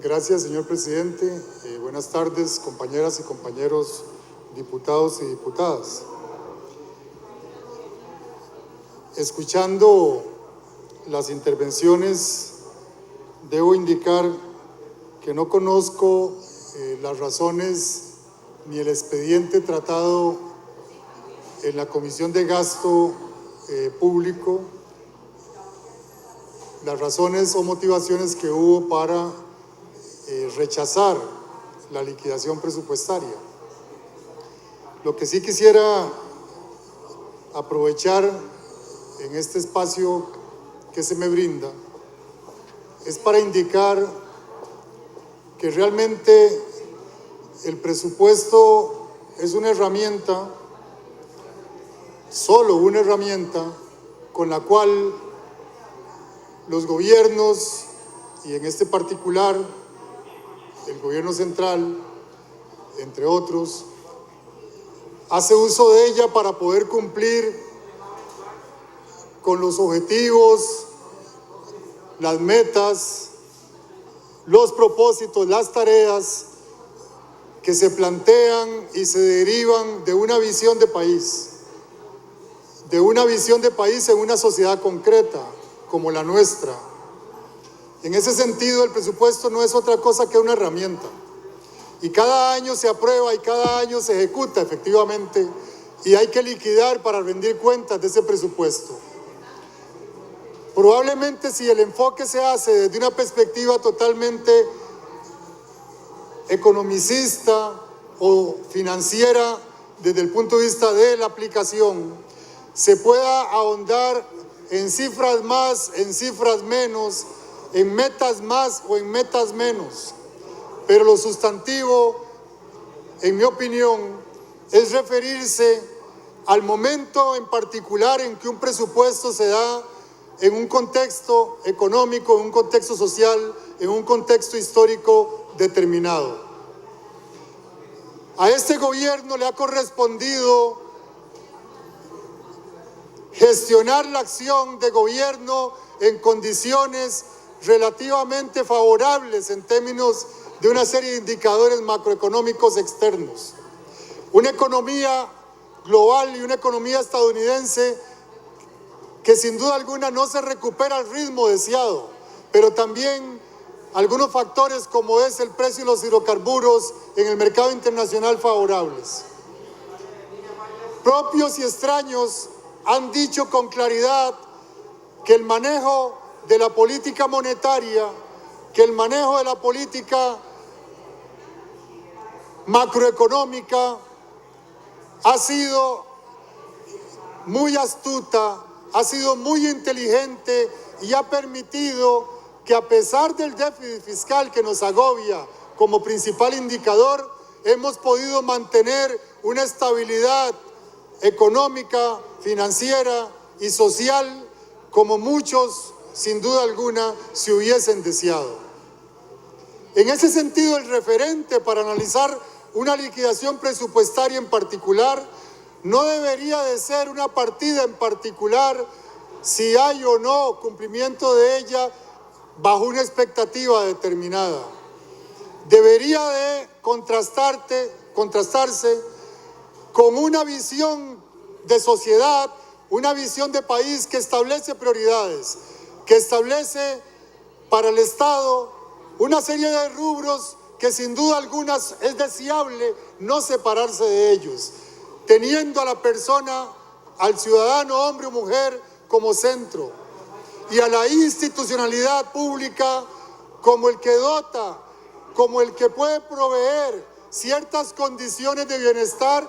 Gracias, señor presidente. Buenas tardes, compañeras y compañeros diputados y diputadas. Escuchando las intervenciones, debo indicar que no conozco las razones ni el expediente tratado en la Comisión de Gasto Público, las razones o motivaciones que hubo para rechazar la liquidación presupuestaria. Lo que sí quisiera aprovechar en este espacio que se me brinda es para indicar que realmente el presupuesto es una herramienta, solo una herramienta, con la cual los gobiernos, y en este particular el gobierno central, entre otros, hace uso de ella para poder cumplir con los objetivos, las metas, los propósitos, las tareas que se plantean y se derivan de una visión de país en una sociedad concreta como la nuestra. En ese sentido, el presupuesto no es otra cosa que una herramienta. Y cada año se aprueba y cada año se ejecuta efectivamente, y hay que liquidar para rendir cuentas de ese presupuesto. Probablemente si el enfoque se hace desde una perspectiva totalmente economicista o financiera, desde el punto de vista de la aplicación, se pueda ahondar en cifras más, en cifras menos, en metas más o en metas menos. Pero lo sustantivo, en mi opinión, es referirse al momento en particular en que un presupuesto se da en un contexto económico, en un contexto social, en un contexto histórico determinado. A este gobierno le ha correspondido gestionar la acción de gobierno en condiciones relativamente favorables en términos de una serie de indicadores macroeconómicos externos. Una economía global y una economía estadounidense que sin duda alguna no se recupera al ritmo deseado, pero también algunos factores como es el precio de los hidrocarburos en el mercado internacional favorables. Propios y extraños han dicho con claridad que el manejo de la política monetaria, que el manejo de la política macroeconómica ha sido muy astuta, ha sido muy inteligente y ha permitido que, a pesar del déficit fiscal que nos agobia como principal indicador, hemos podido mantener una estabilidad económica, financiera y social como muchos, sin duda alguna, se hubiesen deseado. En ese sentido, el referente para analizar una liquidación presupuestaria en particular no debería de ser una partida en particular, si hay o no cumplimiento de ella bajo una expectativa determinada. Debería de contrastarse con una visión de sociedad, una visión de país que establece prioridades, que establece para el Estado una serie de rubros que sin duda alguna es deseable no separarse de ellos, teniendo a la persona, al ciudadano, hombre o mujer, como centro, y a la institucionalidad pública como el que dota, como el que puede proveer ciertas condiciones de bienestar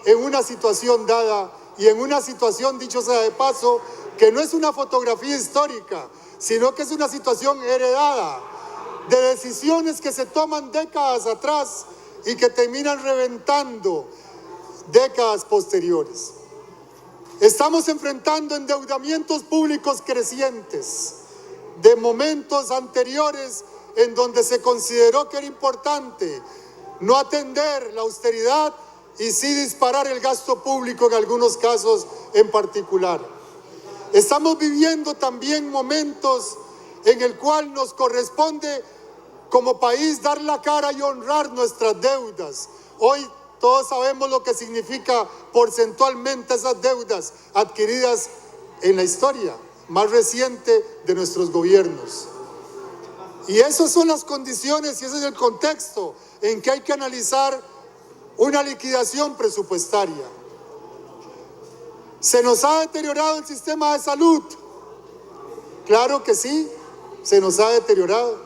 en una situación dada, y en una situación, dicho sea de paso, que no es una fotografía histórica, sino que es una situación heredada de decisiones que se toman décadas atrás y que terminan reventando décadas posteriores. Estamos enfrentando endeudamientos públicos crecientes de momentos anteriores en donde se consideró que era importante no atender la austeridad y sí disparar el gasto público en algunos casos en particular. Estamos viviendo también momentos en el cual nos corresponde como país dar la cara y honrar nuestras deudas. Hoy todos sabemos lo que significa porcentualmente esas deudas adquiridas en la historia más reciente de nuestros gobiernos. Y esas son las condiciones y ese es el contexto en que hay que analizar una liquidación presupuestaria. ¿Se nos ha deteriorado el sistema de salud? Claro que sí, se nos ha deteriorado.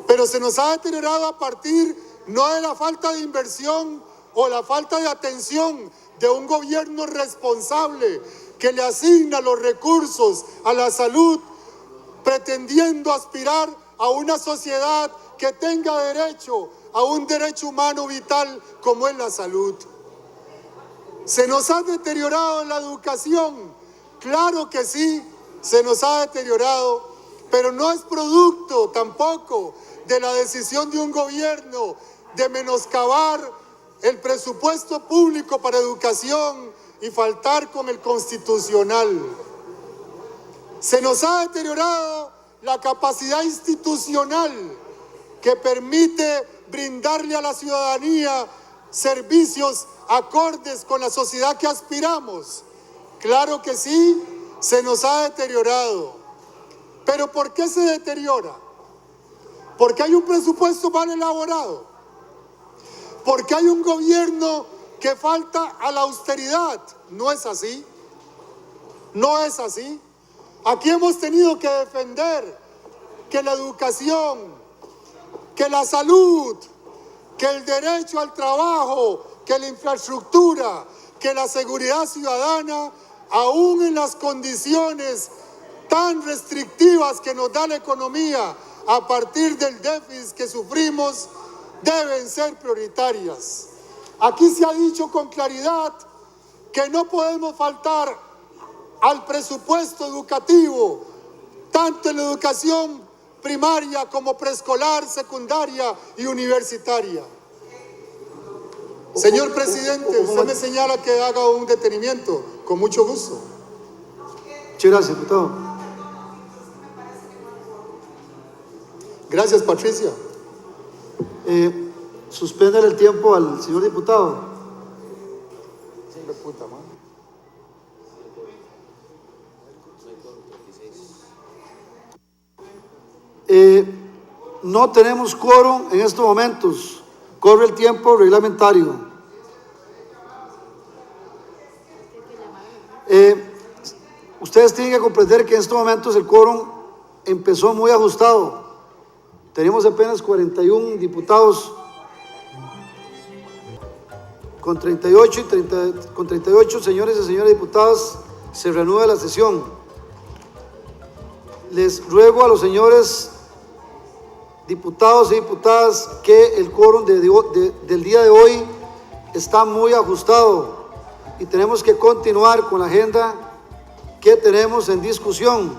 Pero se nos ha deteriorado a partir no de la falta de inversión o la falta de atención de un gobierno responsable que le asigna los recursos a la salud pretendiendo aspirar a una sociedad que tenga derecho a un derecho humano vital como es la salud. ¿Se nos ha deteriorado la educación? Claro que sí, se nos ha deteriorado, pero no es producto tampoco de la decisión de un gobierno de menoscabar el presupuesto público para educación y faltar con el constitucional. Se nos ha deteriorado la capacidad institucional que permite brindarle a la ciudadanía servicios acordes con la sociedad que aspiramos. Claro que sí, se nos ha deteriorado. ¿Pero por qué se deteriora? Porque hay un presupuesto mal elaborado, porque hay un gobierno que falta a la austeridad. No es así, no es así. Aquí hemos tenido que defender que la educación, que la salud, que el derecho al trabajo, que la infraestructura, que la seguridad ciudadana, aún en las condiciones tan restrictivas que nos da la economía a partir del déficit que sufrimos, deben ser prioritarias. Aquí se ha dicho con claridad que no podemos faltar al presupuesto educativo, tanto en la educación primaria como preescolar, secundaria y universitaria. Señor presidente, usted me señala que haga un detenimiento, con mucho gusto. Muchas gracias, diputado. Gracias, Patricia. Suspéndale el tiempo al señor diputado. No tenemos quórum en estos momentos. Corre el tiempo reglamentario. Ustedes tienen que comprender que en estos momentos el quórum empezó muy ajustado. Tenemos apenas 41 diputados con 38 señores y señoras diputadas se reanuda la sesión. Les ruego a los señores diputados y diputadas que el quórum del día de hoy está muy ajustado y tenemos que continuar con la agenda que tenemos en discusión,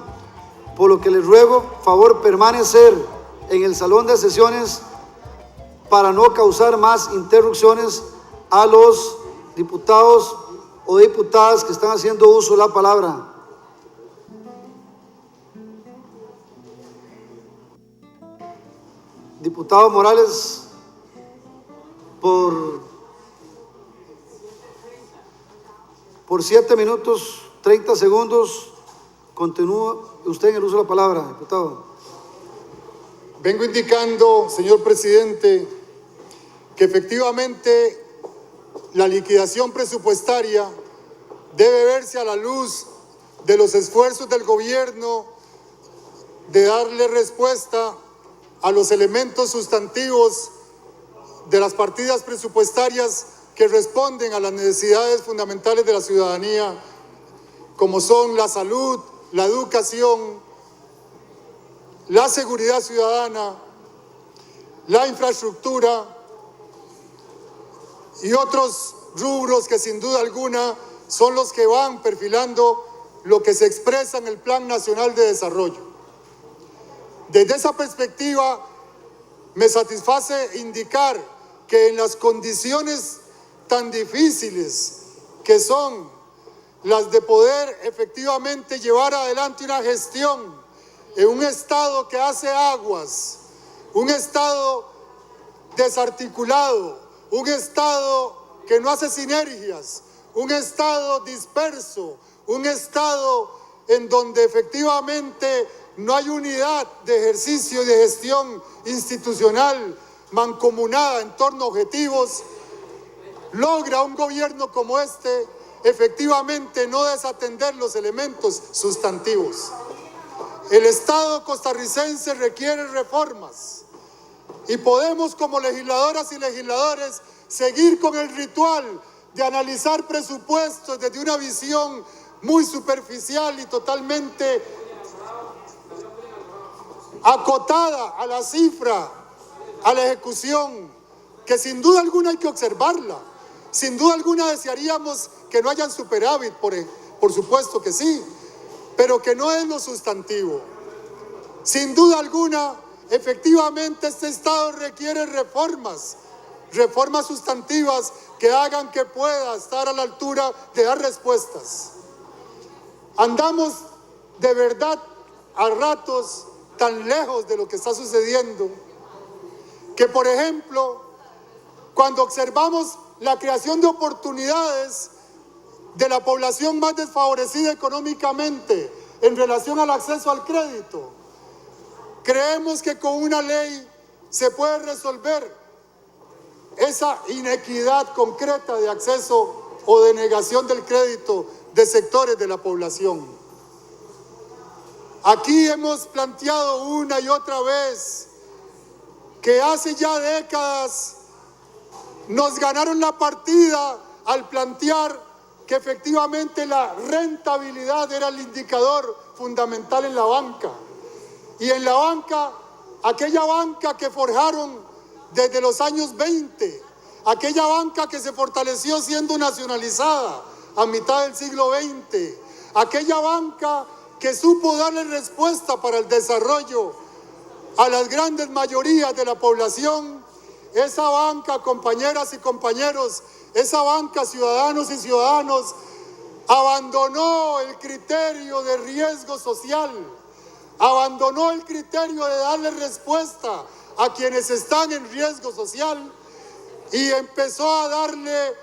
por lo que les ruego favor permanecer en el salón de sesiones para no causar más interrupciones a los diputados o diputadas que están haciendo uso de la palabra. Diputado Morales, por 7 minutos 30 segundos, continúa usted en el uso de la palabra, diputado. Vengo indicando, señor presidente, que efectivamente la liquidación presupuestaria debe verse a la luz de los esfuerzos del gobierno de darle respuesta a los elementos sustantivos de las partidas presupuestarias que responden a las necesidades fundamentales de la ciudadanía, como son la salud, la educación, la seguridad ciudadana, la infraestructura y otros rubros que sin duda alguna son los que van perfilando lo que se expresa en el Plan Nacional de Desarrollo. Desde esa perspectiva, me satisface indicar que en las condiciones tan difíciles que son las de poder efectivamente llevar adelante una gestión en un Estado que hace aguas un Estado desarticulado, un Estado que no hace sinergias, un Estado disperso, un Estado en donde efectivamente no hay unidad de ejercicio y de gestión institucional mancomunada en torno a objetivos, logra un gobierno como este efectivamente no desatender los elementos sustantivos. El Estado costarricense requiere reformas y podemos, como legisladoras y legisladores, seguir con el ritual de analizar presupuestos desde una visión muy superficial y totalmente acotada a la cifra, a la ejecución, que sin duda alguna hay que observarla. Sin duda alguna desearíamos que no hayan superávit, por supuesto que sí, pero que no es lo sustantivo. Sin duda alguna, efectivamente este Estado requiere reformas sustantivas que hagan que pueda estar a la altura de dar respuestas. Andamos de verdad a ratos tan lejos de lo que está sucediendo que, por ejemplo, cuando observamos la creación de oportunidades de la población más desfavorecida económicamente en relación al acceso al crédito, creemos que con una ley se puede resolver esa inequidad concreta de acceso o de negación del crédito de sectores de la población. Aquí hemos planteado una y otra vez que hace ya décadas nos ganaron la partida al plantear que efectivamente la rentabilidad era el indicador fundamental en la banca. Y en la banca, aquella banca que forjaron desde los años 20, aquella banca que se fortaleció siendo nacionalizada a mitad del siglo XX, aquella banca que supo darle respuesta para el desarrollo a las grandes mayorías de la población, esa banca, compañeras y compañeros, esa banca, ciudadanos y ciudadanos, abandonó el criterio de riesgo social, abandonó el criterio de darle respuesta a quienes están en riesgo social y empezó a darle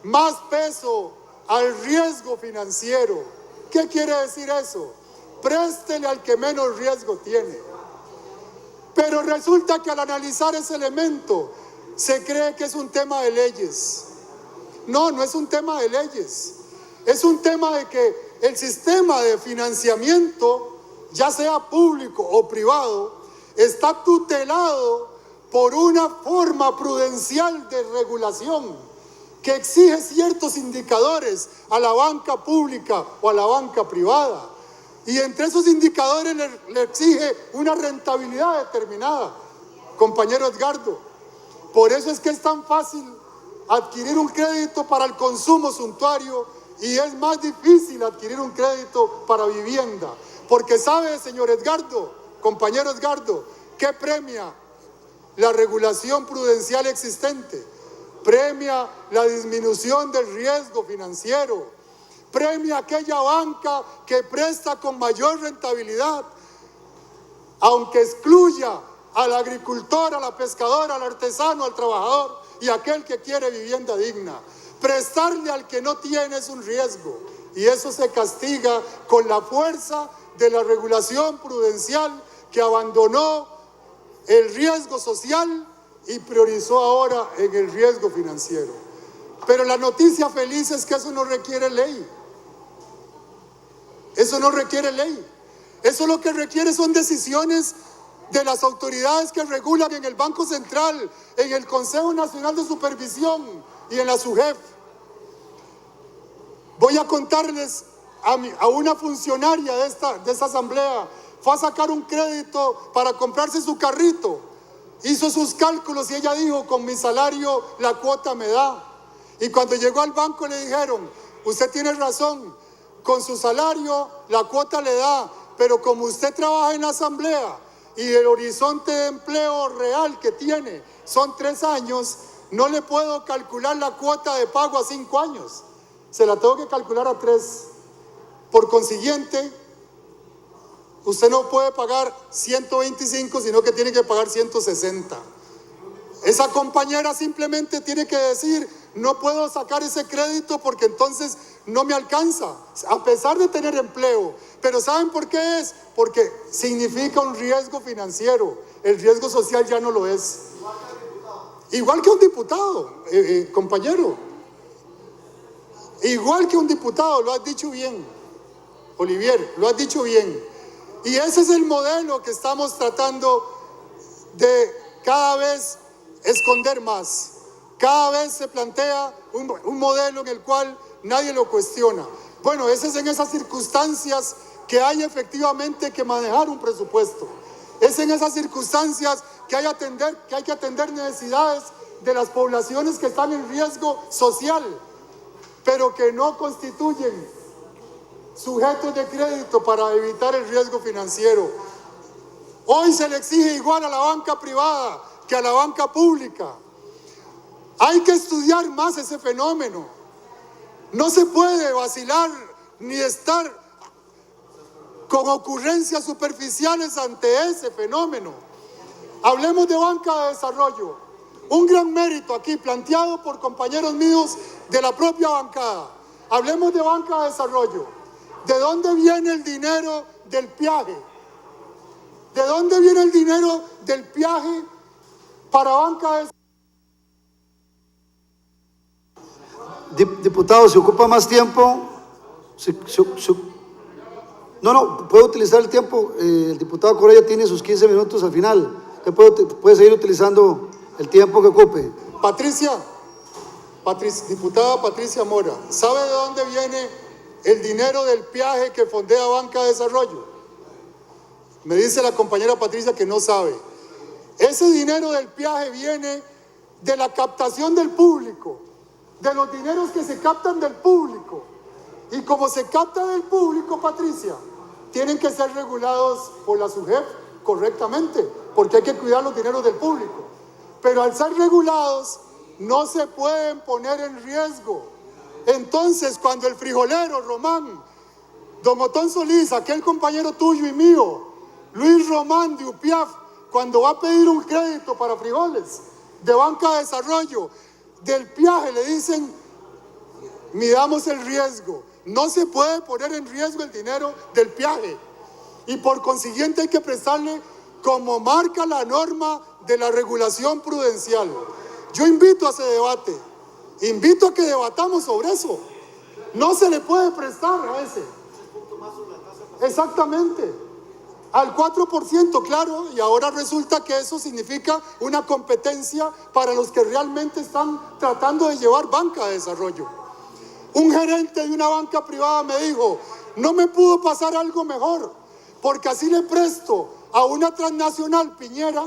más peso al riesgo financiero. ¿Qué quiere decir eso? Préstele al que menos riesgo tiene. Pero resulta que al analizar ese elemento se cree que es un tema de leyes. No, no es un tema de leyes. Es un tema de que el sistema de financiamiento, ya sea público o privado, está tutelado por una forma prudencial de regulación que exige ciertos indicadores a la banca pública o a la banca privada. Y entre esos indicadores le exige una rentabilidad determinada, compañero Edgardo. Por eso es que es tan fácil adquirir un crédito para el consumo suntuario y es más difícil adquirir un crédito para vivienda. Porque sabe, señor Edgardo, compañero Edgardo, ¿qué premia la regulación prudencial existente? Premia la disminución del riesgo financiero. Premia aquella banca que presta con mayor rentabilidad, aunque excluya al agricultor, a la pescadora, al artesano, al trabajador y aquel que quiere vivienda digna. Prestarle al que no tiene es un riesgo y eso se castiga con la fuerza de la regulación prudencial que abandonó el riesgo social y priorizó ahora en el riesgo financiero. Pero la noticia feliz es que eso no requiere ley. Eso no requiere ley. Eso lo que requiere son decisiones de las autoridades que regulan en el Banco Central, en el Consejo Nacional de Supervisión y en la SUGEF. Voy a contarles a una funcionaria de esta asamblea. Fue a sacar un crédito para comprarse su carrito. Hizo sus cálculos y ella dijo, con mi salario la cuota me da. Y cuando llegó al banco le dijeron, usted tiene razón, con su salario la cuota le da, pero como usted trabaja en la asamblea y el horizonte de empleo real que tiene son 3 años, no le puedo calcular la cuota de pago a 5 años. Se la tengo que calcular a 3. Por consiguiente, usted no puede pagar 125, sino que tiene que pagar 160. Esa compañera simplemente tiene que decir, no puedo sacar ese crédito porque entonces no me alcanza, a pesar de tener empleo. Pero ¿saben por qué es? Porque significa un riesgo financiero. El riesgo social ya no lo es. Igual que un diputado, compañero. Igual que un diputado, lo has dicho bien, Olivier, lo has dicho bien. Y ese es el modelo que estamos tratando de cada vez esconder más. Cada vez se plantea un modelo en el cual nadie lo cuestiona. Bueno, es en esas circunstancias que hay efectivamente que manejar un presupuesto. Es en esas circunstancias que hay que atender necesidades de las poblaciones que están en riesgo social, pero que no constituyen sujetos de crédito para evitar el riesgo financiero. Hoy se le exige igual a la banca privada que a la banca pública. Hay que estudiar más ese fenómeno. No se puede vacilar ni estar con ocurrencias superficiales ante ese fenómeno. Hablemos de banca de desarrollo. Un gran mérito aquí planteado por compañeros míos de la propia bancada. Hablemos de banca de desarrollo. ¿De dónde viene el dinero del peaje? ¿De dónde viene el dinero del peaje para banca de desarrollo? Diputado, ¿se ocupa más tiempo? No, puede utilizar el tiempo. El diputado Correa tiene sus 15 minutos al final. Usted puede seguir utilizando el tiempo que ocupe. Diputada Patricia Mora, ¿sabe de dónde viene el dinero del peaje que fondea Banca de Desarrollo? Me dice la compañera Patricia que no sabe. Ese dinero del peaje viene de la captación del público, de los dineros que se captan del público. Y como se capta del público, Patricia, tienen que ser regulados por la SUGEF correctamente, porque hay que cuidar los dineros del público. Pero al ser regulados, no se pueden poner en riesgo. Entonces, cuando el frijolero Román, don Otón Solís, aquel compañero tuyo y mío, Luis Román de UPIAF, cuando va a pedir un crédito para frijoles de Banca de Desarrollo, del peaje le dicen, midamos el riesgo. No se puede poner en riesgo el dinero del peaje. Y por consiguiente hay que prestarle como marca la norma de la regulación prudencial. Yo invito a ese debate, invito a que debatamos sobre eso. No se le puede prestar a ese. Exactamente. Al 4%, claro, y ahora resulta que eso significa una competencia para los que realmente están tratando de llevar banca de desarrollo. Un gerente de una banca privada me dijo, no me pudo pasar algo mejor, porque así le presto a una transnacional Piñera,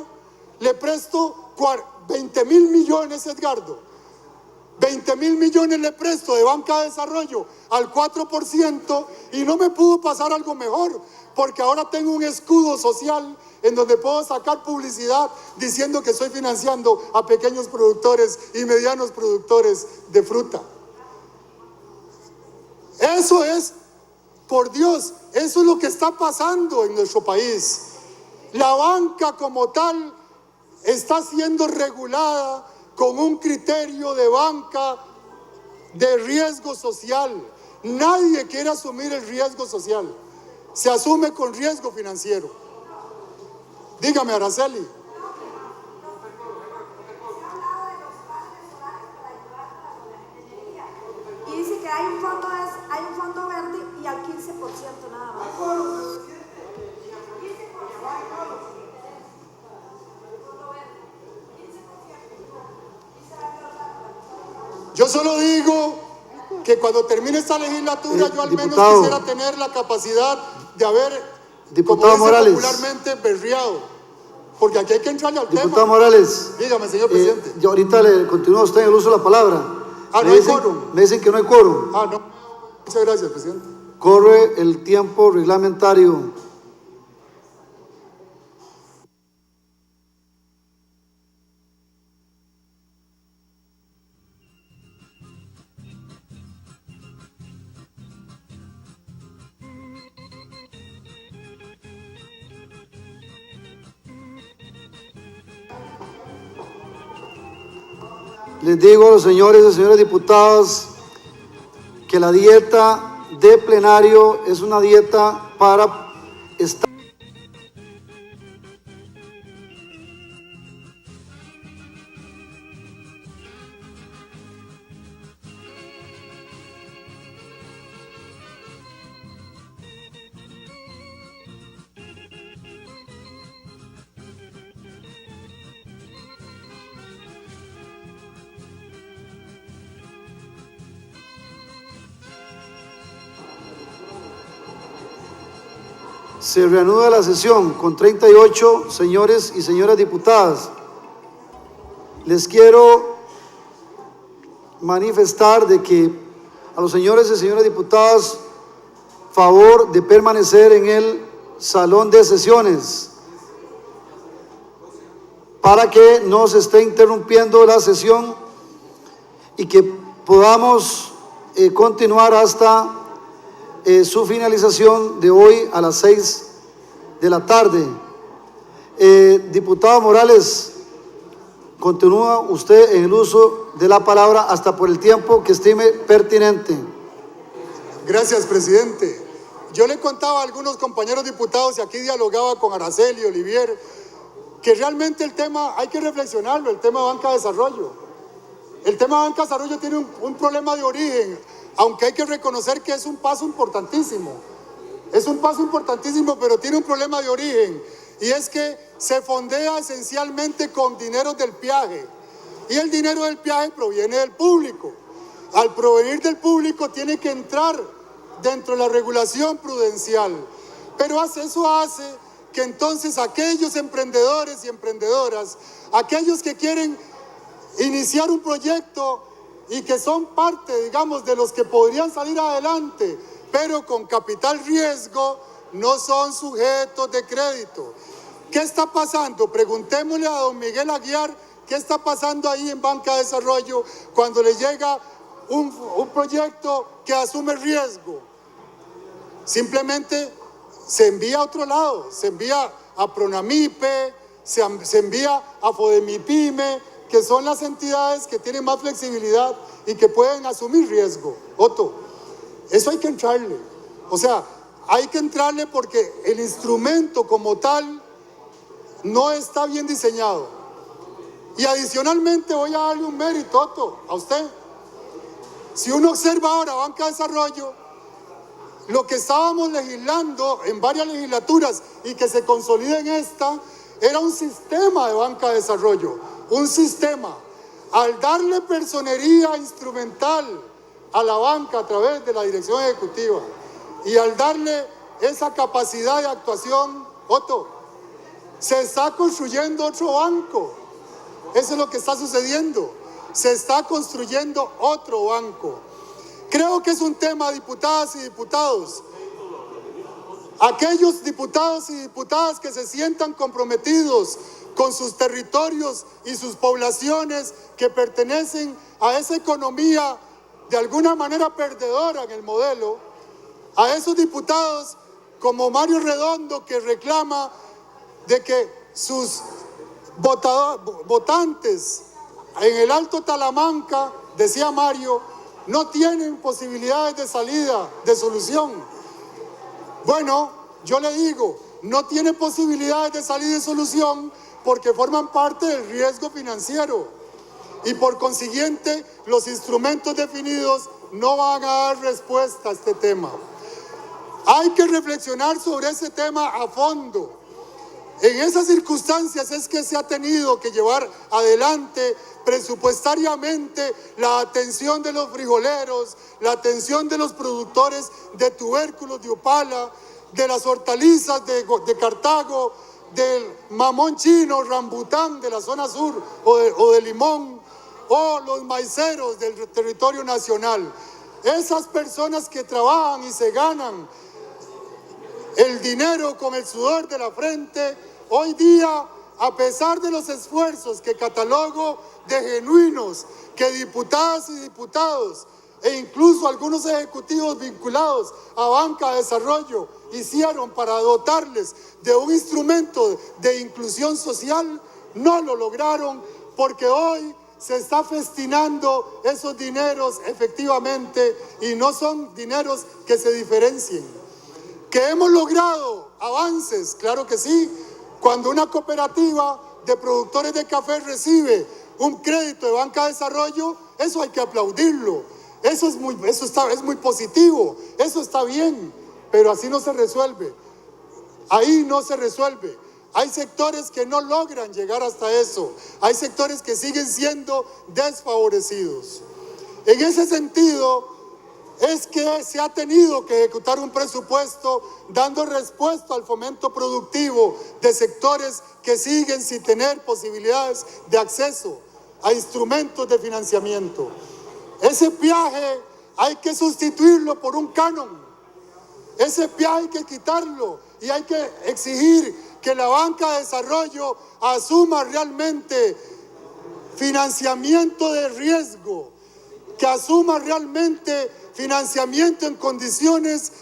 le presto 20.000 millones, Edgardo. 20.000 millones le presto de banca de desarrollo al 4% y no me pudo pasar algo mejor, porque ahora tengo un escudo social en donde puedo sacar publicidad diciendo que estoy financiando a pequeños productores y medianos productores de fruta. Eso es, por Dios, eso es lo que está pasando en nuestro país. La banca como tal está siendo regulada con un criterio de banca de riesgo social. Nadie quiere asumir el riesgo social. Se asume con riesgo financiero. Dígame, Araceli. Y dice que hay un fondo verde y al 15% nada más. Yo solo digo que cuando termine esta legislatura yo al menos quisiera tener la capacidad de haber, diputado como dice Morales, popularmente, berreado. Porque aquí hay que entrarle al tema. Diputado Morales. Dígame, señor presidente. Yo ahorita le continúo a usted en el uso de la palabra. No hay quórum. Me dicen que no hay quórum. No. Muchas gracias, presidente. Corre el tiempo reglamentario. Les digo a los señores y señoras diputados que la dieta de plenario es una dieta para estar. Se reanuda la sesión con 38 señores y señoras diputadas. Les quiero manifestar de que a los señores y señoras diputadas favor de permanecer en el salón de sesiones para que no se esté interrumpiendo la sesión y que podamos continuar hasta su finalización de hoy a las 6 de la tarde. Diputado Morales, continúa usted en el uso de la palabra hasta por el tiempo que estime pertinente. Gracias, presidente. Yo le contaba a algunos compañeros diputados y aquí dialogaba con Araceli, Olivier, que realmente el tema hay que reflexionarlo, el tema de banca de desarrollo. El tema de banca de desarrollo tiene un problema de origen, aunque hay que reconocer que es un paso importantísimo. Es un paso importantísimo, pero tiene un problema de origen, y es que se fondea esencialmente con dinero del peaje, y el dinero del peaje proviene del público. Al provenir del público tiene que entrar dentro de la regulación prudencial, pero eso hace que entonces aquellos emprendedores y emprendedoras, aquellos que quieren iniciar un proyecto y que son parte, digamos, de los que podrían salir adelante, pero con capital riesgo, no son sujetos de crédito. ¿Qué está pasando? Preguntémosle a don Miguel Aguiar qué está pasando ahí en Banca de Desarrollo cuando le llega un proyecto que asume riesgo. Simplemente se envía a otro lado, se envía a Pronamipe, se envía a Fodemipyme, que son las entidades que tienen más flexibilidad y que pueden asumir riesgo. Otto, eso hay que entrarle. O sea, hay que entrarle porque el instrumento como tal no está bien diseñado. Y adicionalmente voy a darle un mérito, Otto, a usted. Si uno observa ahora Banca de Desarrollo, lo que estábamos legislando en varias legislaturas y que se consolida en esta, era un sistema de Banca de Desarrollo, un sistema. Al darle personería instrumental a la banca a través de la dirección ejecutiva y al darle esa capacidad de actuación, Otto, se está construyendo otro banco. Eso es lo que está sucediendo. Se está construyendo otro banco. Creo que es un tema, diputadas y diputados. Aquellos diputados y diputadas que se sientan comprometidos con sus territorios y sus poblaciones que pertenecen a esa economía de alguna manera perdedora en el modelo, a esos diputados como Mario Redondo, que reclama de que sus votantes en el Alto Talamanca, decía Mario, no tienen posibilidades de salida, de solución. Bueno, yo le digo, no tiene posibilidades de salida y de solución porque forman parte del riesgo financiero y por consiguiente los instrumentos definidos no van a dar respuesta a este tema. Hay que reflexionar sobre ese tema a fondo. En esas circunstancias es que se ha tenido que llevar adelante presupuestariamente la atención de los frijoleros, la atención de los productores de tubérculos de Upala, de las hortalizas de Cartago, del mamón chino, rambután de la zona sur o de limón, o los maiceros del territorio nacional. Esas personas que trabajan y se ganan el dinero con el sudor de la frente, hoy día, a pesar de los esfuerzos que catalogo de genuinos que diputadas y diputados e incluso algunos ejecutivos vinculados a Banca de Desarrollo hicieron para dotarles de un instrumento de inclusión social, no lo lograron porque hoy se está festinando esos dineros efectivamente y no son dineros que se diferencien. ¿Que hemos logrado avances? Claro que sí. Cuando una cooperativa de productores de café recibe un crédito de banca de desarrollo, eso hay que aplaudirlo. Eso es muy positivo, eso está bien, pero así no se resuelve. Ahí no se resuelve. Hay sectores que no logran llegar hasta eso. Hay sectores que siguen siendo desfavorecidos. En ese sentido, es que se ha tenido que ejecutar un presupuesto dando respuesta al fomento productivo de sectores que siguen sin tener posibilidades de acceso a instrumentos de financiamiento. Ese peaje hay que sustituirlo por un canon. Ese peaje hay que quitarlo y hay que exigir que la banca de desarrollo asuma realmente financiamiento de riesgo, que asuma realmente financiamiento en condiciones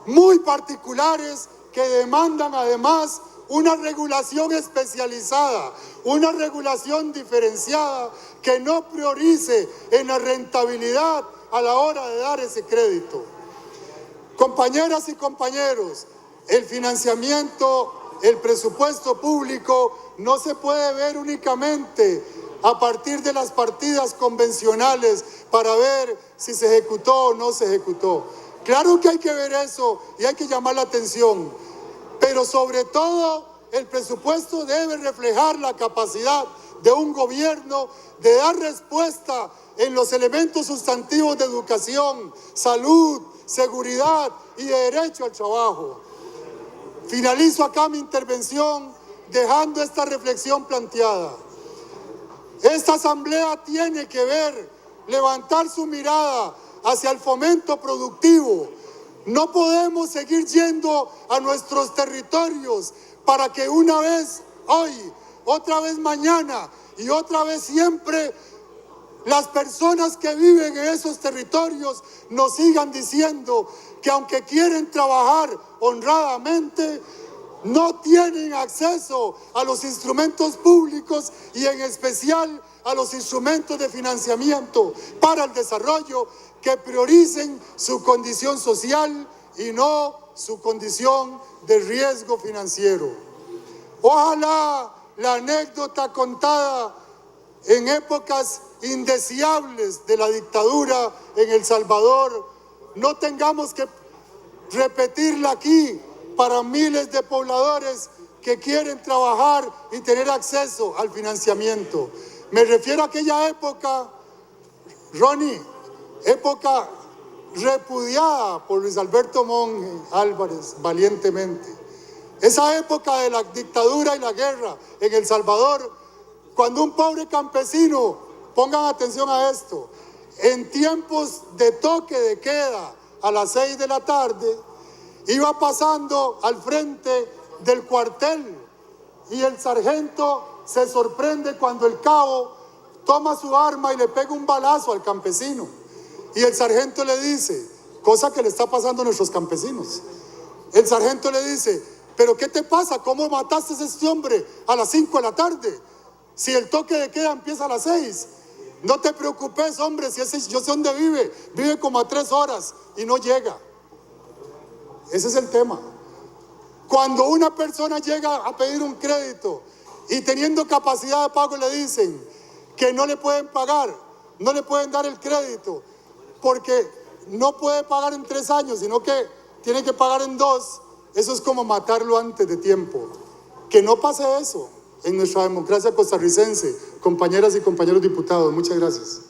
muy particulares que demandan además una regulación especializada, una regulación diferenciada que no priorice en la rentabilidad a la hora de dar ese crédito. Compañeras y compañeros, el financiamiento, el presupuesto público no se puede ver únicamente a partir de las partidas convencionales para ver si se ejecutó o no se ejecutó. Claro que hay que ver eso y hay que llamar la atención, pero sobre todo el presupuesto debe reflejar la capacidad de un gobierno de dar respuesta en los elementos sustantivos de educación, salud, seguridad y de derecho al trabajo. Finalizo acá mi intervención dejando esta reflexión planteada. Esta asamblea tiene que levantar su mirada hacia el fomento productivo. No podemos seguir yendo a nuestros territorios para que una vez hoy, otra vez mañana y otra vez siempre las personas que viven en esos territorios nos sigan diciendo que aunque quieren trabajar honradamente, no tienen acceso a los instrumentos públicos y en especial a los instrumentos de financiamiento para el desarrollo que prioricen su condición social y no su condición de riesgo financiero. Ojalá la anécdota contada en épocas indeseables de la dictadura en El Salvador no tengamos que repetirla aquí para miles de pobladores que quieren trabajar y tener acceso al financiamiento. Me refiero a aquella época, Ronnie, época repudiada por Luis Alberto Monge Álvarez valientemente. Esa época de la dictadura y la guerra en El Salvador, cuando un pobre campesino, pongan atención a esto, en tiempos de toque de queda a las 6 de la tarde, iba pasando al frente del cuartel y el sargento se sorprende cuando el cabo toma su arma y le pega un balazo al campesino. Y el sargento le dice, cosa que le está pasando a nuestros campesinos, el sargento le dice, ¿pero qué te pasa? ¿Cómo mataste a este hombre a las 5 de la tarde? Si el toque de queda empieza a las 6. No te preocupes, hombre, yo sé dónde vive como a 3 horas y no llega. Ese es el tema. Cuando una persona llega a pedir un crédito y teniendo capacidad de pago le dicen que no le pueden pagar, no le pueden dar el crédito porque no puede pagar en 3 años, sino que tiene que pagar en 2, eso es como matarlo antes de tiempo. Que no pase eso en nuestra democracia costarricense, compañeras y compañeros diputados. Muchas gracias.